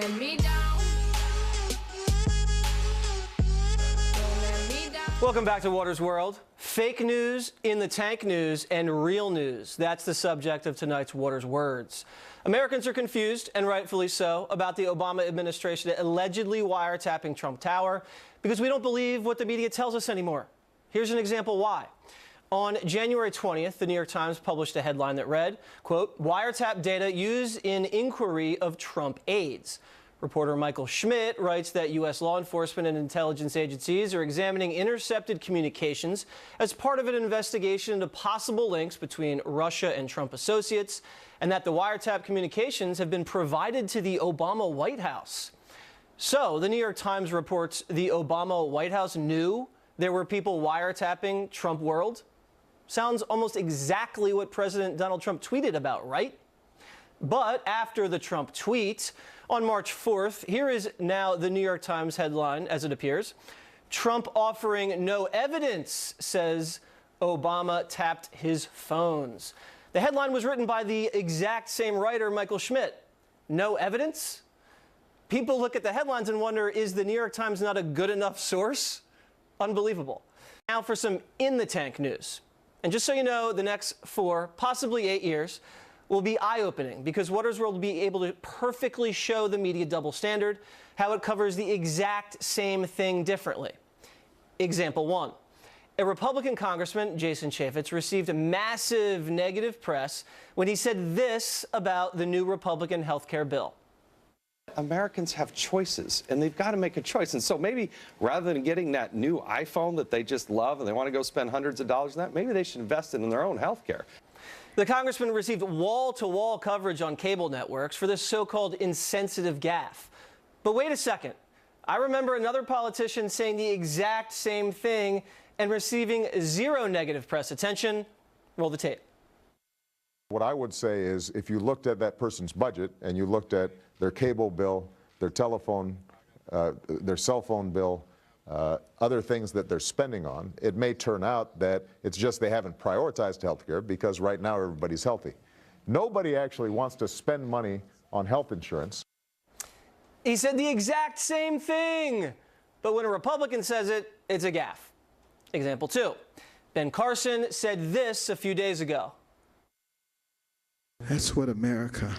let me down. Don't let me down. Welcome back to Water's World. Fake news in the tank news and real news. That's the subject of tonight's Water's Words. Americans are confused, and rightfully so, about the Obama administration allegedly wiretapping Trump Tower because we don't believe what the media tells us anymore. Here's an example why. On January 20th, the New York Times published a headline that read, quote, "Wiretap data used in inquiry of Trump aides." Reporter Michael Schmidt writes that U.S. law enforcement and intelligence agencies are examining intercepted communications as part of an investigation into possible links between Russia and Trump associates, and that the wiretap communications have been provided to the Obama White House. So, the New York Times reports the Obama White House knew there were people wiretapping Trump world? Sounds almost exactly what President Donald Trump tweeted about, right? But after the Trump tweet, on March 4th, here is now the New York Times headline as it appears. Trump offering no evidence, says Obama tapped his phones. The headline was written by the exact same writer, Michael Schmidt. No evidence? People look at the headlines and wonder, is the New York Times not a good enough source? Unbelievable. Now for some in-the-tank news. And just so you know, the next 4, possibly 8 years, will be eye-opening because Water's World will be able to perfectly show the media double standard, how it covers the exact same thing differently. Example 1. A Republican congressman, Jason Chaffetz, received massive negative press when he said this about the new Republican health care bill. Americans have choices, and they've got to make a choice. And so maybe rather than getting that new iPhone that they just love and they want to go spend hundreds of dollars on that, maybe they should invest it in their own health care. The congressman received wall-to-wall coverage on cable networks for this so-called insensitive gaffe. But wait a second. I remember another politician saying the exact same thing and receiving zero negative press attention. Roll the tape. What I would say is if you looked at that person's budget and you looked at their cable bill, their telephone, their cell phone bill, other things that they're spending on, it may turn out that it's just they haven't prioritized health care because right now everybody's healthy. Nobody actually wants to spend money on health insurance. He said the exact same thing, but when a Republican says it, it's a gaffe. Example 2. Ben Carson said this a few days ago. That's what America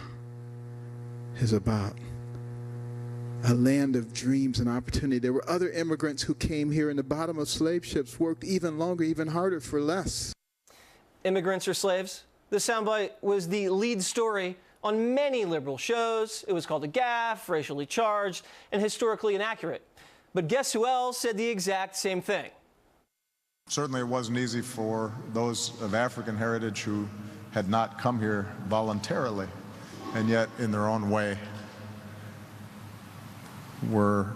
is about. A land of dreams and opportunity. There were other immigrants who came here in the bottom of slave ships, worked even longer, even harder for less. Immigrants or slaves? This soundbite was the lead story on many liberal shows. It was called a gaffe, racially charged, and historically inaccurate. But guess who else said the exact same thing? Certainly it wasn't easy for those of African heritage who had not come here voluntarily, and yet in their own way were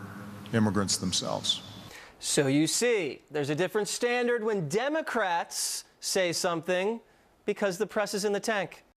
immigrants themselves. So you see, there's a different standard when Democrats say something because the press is in the tank.